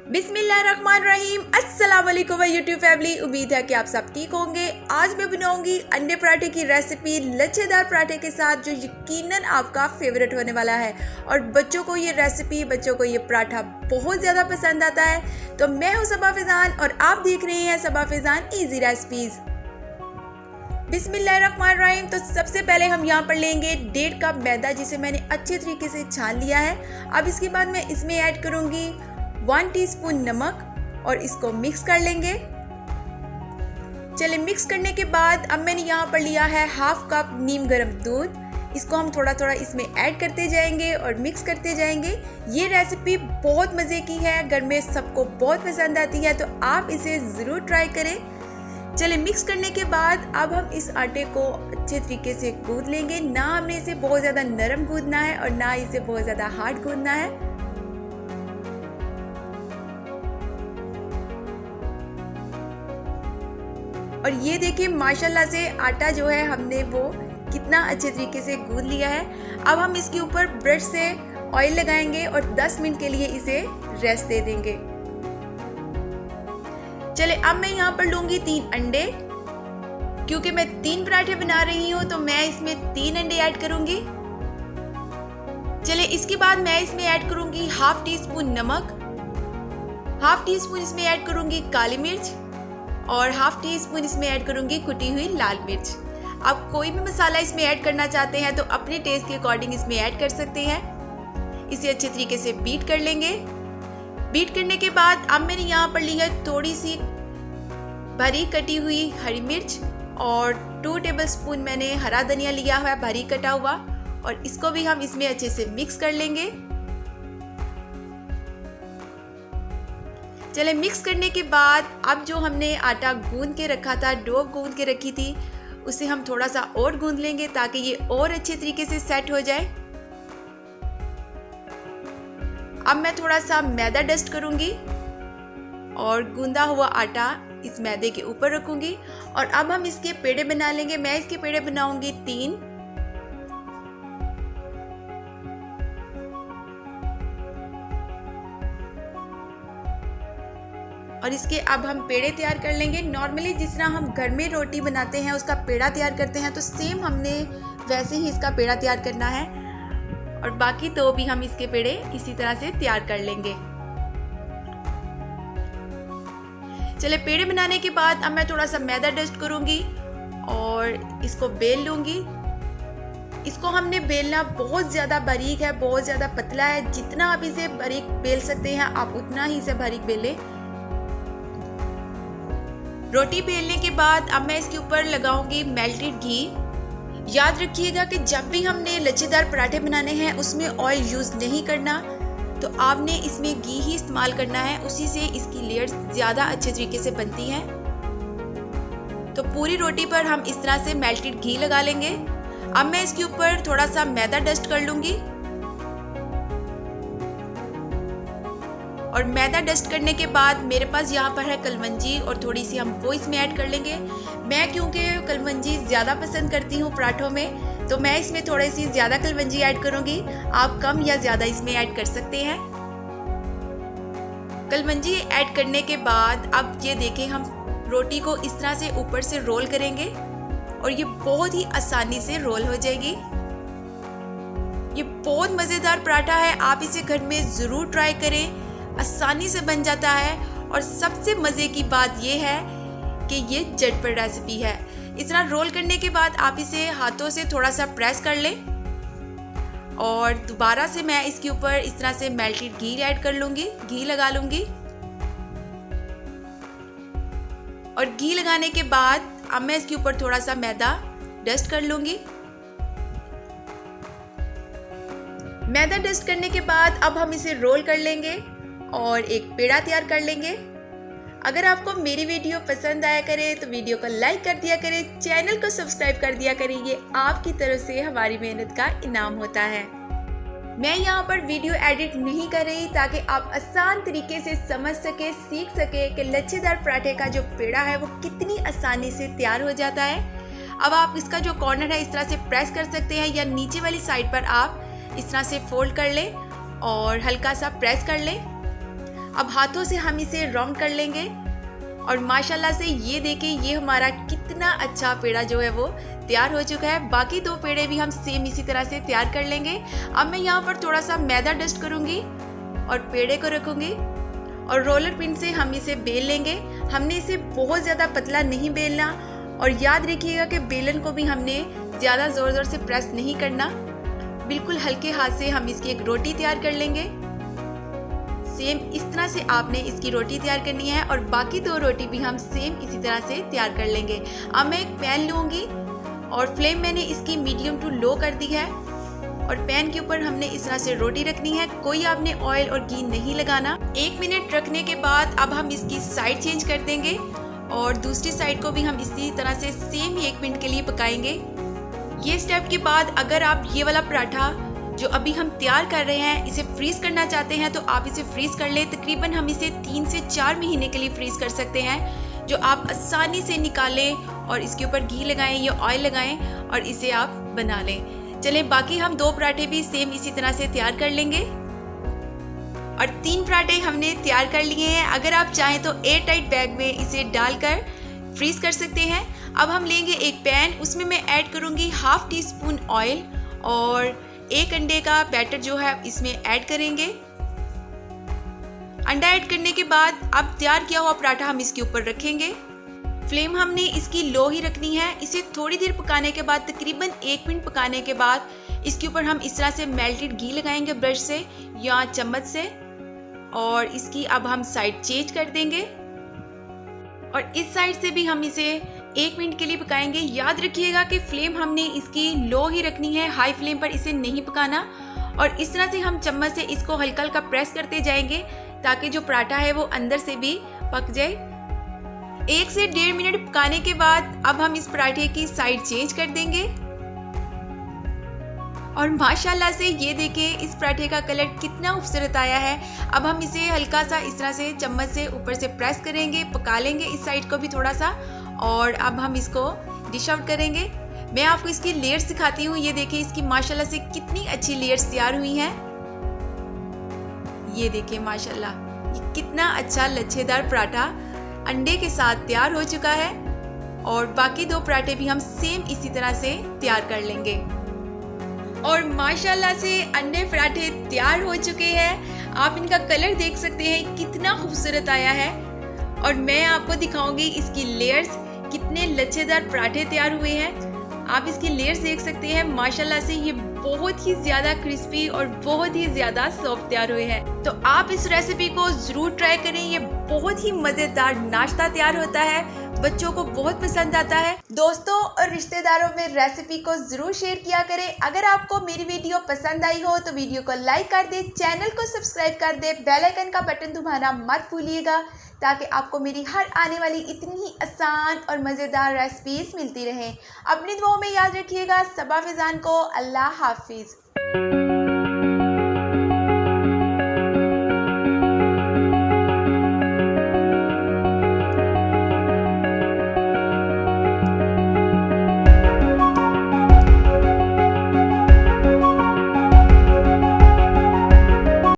बिस्मिल्लाहिर्रहमानिर्रहीम। अस्सलाम वालेकुम यूट्यूब फैमिली, उम्मीद है कि आप सब ठीक होंगे। आज मैं बनाऊंगी अंडे पराठे की रेसिपी लच्छेदार पराठे के साथ, जो यकीनन आपका फेवरेट होने वाला है। और बच्चों को ये रेसिपी, बच्चों को ये पराठा बहुत ज़्यादा पसंद आता है। तो मैं हूँ सबा फैज़ान और आप देख रहे हैं सबा फैज़ान ईजी रेसिपीज़। बिस्मिल्लाहिर्रहमानिर्रहीम। तो सबसे पहले हम यहाँ पर लेंगे 1.5 कप मैदा, जिसे मैंने अच्छे तरीके से छान लिया है। अब इसके बाद मैं इसमें ऐड करूँगी 1 टीस्पून नमक और इसको मिक्स कर लेंगे। चलिए, मिक्स करने के बाद अब मैंने यहाँ पर लिया है 1/2 कप नीम गर्म दूध। इसको हम थोड़ा थोड़ा इसमें ऐड करते जाएंगे और मिक्स करते जाएंगे। ये रेसिपी बहुत मज़े की है, घर में सबको बहुत पसंद आती है, तो आप इसे ज़रूर ट्राई करें। चलिए, मिक्स करने के बाद अब हम इस आटे को अच्छे तरीके से गूंद लेंगे। ना हमने इसे बहुत ज़्यादा नरम गूंदना है और ना इसे बहुत ज़्यादा हार्ड गूंदना है। और ये देखिए, माशाल्लाह से आटा जो है हमने वो कितना अच्छे तरीके से गूंद लिया है। अब हम इसके ऊपर ब्रश से ऑयल लगाएंगे और 10 मिनट के लिए इसे रेस्ट दे देंगे। चले, अब मैं यहाँ पर लूंगी 3 अंडे। क्योंकि मैं 3 पराठे बना रही हूँ तो मैं इसमें 3 अंडे ऐड करूंगी। चले, इसके बाद मैं इसमें ऐड करूंगी 1/2 टीस्पून नमक, 1/2 टीस्पून इसमें ऐड करूंगी काली मिर्च और 1/2 टीस्पून इसमें ऐड करूंगी कुटी हुई लाल मिर्च। आप कोई भी मसाला इसमें ऐड करना चाहते हैं तो अपने टेस्ट के अकॉर्डिंग इसमें ऐड कर सकते हैं। इसे अच्छे तरीके से बीट कर लेंगे। बीट करने के बाद अब मैंने यहाँ पर ली है थोड़ी सी बारीक कटी हुई हरी मिर्च और 2 टेबलस्पून मैंने हरा धनिया लिया हुआ है बारीक कटा हुआ, और इसको भी हम इसमें अच्छे से मिक्स कर लेंगे। चले, मिक्स करने के बाद अब जो हमने आटा गूंद के रखा था, डो गूंद के रखी थी, उसे हम थोड़ा सा और गूंद लेंगे ताकि ये और अच्छे तरीके से सेट हो जाए। अब मैं थोड़ा सा मैदा डस्ट करूंगी और गूंदा हुआ आटा इस मैदे के ऊपर रखूंगी। और अब हम इसके पेड़े बना लेंगे। मैं इसके पेड़े बनाऊंगी 3। और इसके अब हम पेड़े तैयार कर लेंगे। नॉर्मली जिस तरह हम घर में रोटी बनाते हैं उसका पेड़ा तैयार करते हैं, तो सेम हमने वैसे ही इसका पेड़ा तैयार करना है। और बाकी तो भी हम इसके पेड़े इसी तरह से तैयार कर लेंगे। चले, पेड़े बनाने के बाद अब मैं थोड़ा सा मैदा डस्ट करूंगी और इसको बेल लूंगी। इसको हमने बेलना बहुत ज़्यादा बारीक है, बहुत ज़्यादा पतला है। जितना आप इसे बारीक बेल सकते हैं आप उतना ही इसे बारीक बेलें। रोटी बेलने के बाद अब मैं इसके ऊपर लगाऊंगी मेल्टेड घी। याद रखिएगा कि जब भी हमने लच्छेदार पराठे बनाने हैं उसमें ऑयल यूज़ नहीं करना, तो आपने इसमें घी ही इस्तेमाल करना है। उसी से इसकी लेयर्स ज़्यादा अच्छे तरीके से बनती हैं। तो पूरी रोटी पर हम इस तरह से मेल्टेड घी लगा लेंगे। अब मैं इसके ऊपर थोड़ा सा मैदा डस्ट कर लूँगी और मैदा डस्ट करने के बाद मेरे पास यहाँ पर है कलवंजी और थोड़ी सी हम वो इसमें ऐड कर लेंगे। मैं क्योंकि कलवंजी ज़्यादा पसंद करती हूँ पराठों में, तो मैं इसमें थोड़ी सी ज़्यादा कलवंजी ऐड करूँगी। आप कम या ज़्यादा इसमें ऐड कर सकते हैं। कलवंजी ऐड करने के बाद अब ये देखें, हम रोटी को इस तरह से ऊपर से रोल करेंगे और ये बहुत ही आसानी से रोल हो जाएगी। ये बहुत मज़ेदार पराठा है, आप इसे घर में ज़रूर ट्राई करें। आसानी से बन जाता है और सबसे मज़े की बात यह है कि ये झटपट रेसिपी है। इस तरह रोल करने के बाद आप इसे हाथों से थोड़ा सा प्रेस कर लें और दोबारा से मैं इसके ऊपर इस तरह से मेल्टेड घी ऐड कर लूँगी, घी लगा लूँगी। और घी लगाने के बाद अब मैं इसके ऊपर थोड़ा सा मैदा डस्ट कर लूँगी। मैदा डस्ट करने के बाद अब हम इसे रोल कर लेंगे और एक पेड़ा तैयार कर लेंगे। अगर आपको मेरी वीडियो पसंद आया करे तो वीडियो को लाइक कर दिया करें, चैनल को सब्सक्राइब कर दिया करें। ये आपकी तरफ से हमारी मेहनत का इनाम होता है। मैं यहाँ पर वीडियो एडिट नहीं कर रही ताकि आप आसान तरीके से समझ सके, सीख सके कि लच्छेदार पराठे का जो पेड़ा है वो कितनी आसानी से तैयार हो जाता है। अब आप इसका जो कॉर्नर है इस तरह से प्रेस कर सकते हैं या नीचे वाली साइड पर आप इस तरह से फोल्ड कर लें और हल्का सा प्रेस कर लें। अब हाथों से हम इसे राउंड कर लेंगे और माशाल्लाह से ये देखिए ये हमारा कितना अच्छा पेड़ा जो है वो तैयार हो चुका है। बाकी 2 पेड़े भी हम सेम इसी तरह से तैयार कर लेंगे। अब मैं यहाँ पर थोड़ा सा मैदा डस्ट करूँगी और पेड़े को रखूँगी और रोलर पिन से हम इसे बेल लेंगे। हमने इसे बहुत ज़्यादा पतला नहीं बेलना और याद रखिएगा कि बेलन को भी हमने ज़्यादा ज़ोर से प्रेस नहीं करना, बिल्कुल हल्के हाथ से हम इसकी एक रोटी तैयार कर लेंगे। सेम इस तरह से आपने इसकी रोटी तैयार करनी है और बाकी 2 रोटी भी हम सेम इसी तरह से तैयार कर लेंगे। अब मैं एक पैन लूँगी और फ्लेम मैंने इसकी मीडियम टू लो कर दी है और पैन के ऊपर हमने इस तरह से रोटी रखनी है। कोई आपने ऑयल और घी नहीं लगाना। 1 मिनट रखने के बाद अब हम इसकी साइड चेंज कर देंगे और दूसरी साइड को भी हम इसी तरह से सेम 1 मिनट के लिए पकाएंगे। ये स्टेप के बाद अगर आप ये वाला पराठा जो अभी हम तैयार कर रहे हैं इसे फ्रीज करना चाहते हैं तो आप इसे फ्रीज कर लें। तकरीबन हम इसे 3 से 4 महीने के लिए फ्रीज कर सकते हैं, जो आप आसानी से निकालें और इसके ऊपर घी लगाएं या ऑयल लगाएं और इसे आप बना लें। चलें बाकी हम 2 पराठे भी सेम इसी तरह से तैयार कर लेंगे और 3 पराठे हमने तैयार कर लिए हैं। अगर आप चाहें तो एयर टाइट बैग में इसे डालकर फ्रीज कर सकते हैं। अब हम लेंगे एक पैन, उसमें मैं ऐड करूँगी 1/2 टीस्पून ऑयल और 1 अंडे का बैटर जो है इसमें ऐड करेंगे। अंडा ऐड करने के बाद अब तैयार किया हुआ पराठा हम इसके ऊपर रखेंगे। फ्लेम हमने इसकी लो ही रखनी है। इसे थोड़ी देर पकाने के बाद तकरीबन 1 मिनट पकाने के बाद इसके ऊपर हम इस तरह से मेल्टेड घी लगाएंगे ब्रश से या चम्मच से और इसकी अब हम साइड चेंज कर देंगे और इस साइड से भी हम इसे 1 मिनट के लिए पकाएंगे। याद रखिएगा कि फ्लेम हमने इसकी लो ही रखनी है, हाई फ्लेम पर इसे नहीं पकाना। और इस तरह से हम चम्मच से इसको हल्का हल्का प्रेस करते जाएंगे ताकि जो पराठा है वो अंदर से भी पक जाए। 1 से 1.5 मिनट पकाने के बाद अब हम इस पराठे की साइड चेंज कर देंगे और माशाल्लाह से ये देखें इस पराठे का कलर कितना खूबसूरत आया है। अब हम इसे हल्का सा इस तरह से चम्मच से ऊपर से प्रेस करेंगे, पका लेंगे इस साइड को भी थोड़ा सा और अब हम इसको डिश आउट करेंगे। मैं आपको इसकी लेयर्स दिखाती हूँ। ये देखिए इसकी माशाल्लाह से कितनी अच्छी लेयर्स तैयार हुई हैं। ये देखिए माशाल्लाह ये कितना अच्छा लच्छेदार पराठा अंडे के साथ तैयार हो चुका है और बाकी 2 पराठे भी हम सेम इसी तरह से तैयार कर लेंगे और माशाल्लाह से अंडे पराठे तैयार हो चुके हैं। आप इनका कलर देख सकते हैं कितना खूबसूरत आया है और मैं आपको दिखाऊंगी इसकी लेयर्स कितने लच्छेदार पराठे तैयार हुए हैं। आप इसकी लेयर्स देख सकते हैं माशाल्लाह से ये बहुत ही ज़्यादा क्रिस्पी और बहुत ही ज़्यादा सॉफ्ट तैयार हुए हैं। तो आप इस रेसिपी को ज़रूर ट्राई करें। ये बहुत ही मज़ेदार नाश्ता तैयार होता है, बच्चों को बहुत पसंद आता है। दोस्तों और रिश्तेदारों में रेसिपी को ज़रूर शेयर किया करें। अगर आपको मेरी वीडियो पसंद आई हो तो वीडियो को लाइक कर दें, चैनल को सब्सक्राइब कर दें, बेल आइकन का बटन दबाना मत भूलिएगा ताकि आपको मेरी हर आने वाली इतनी ही आसान और मज़ेदार रेसिपीज़ मिलती रहें। अपनी दुआओं में याद रखिएगा। सबा फिजान को अल्लाह हाफिज़।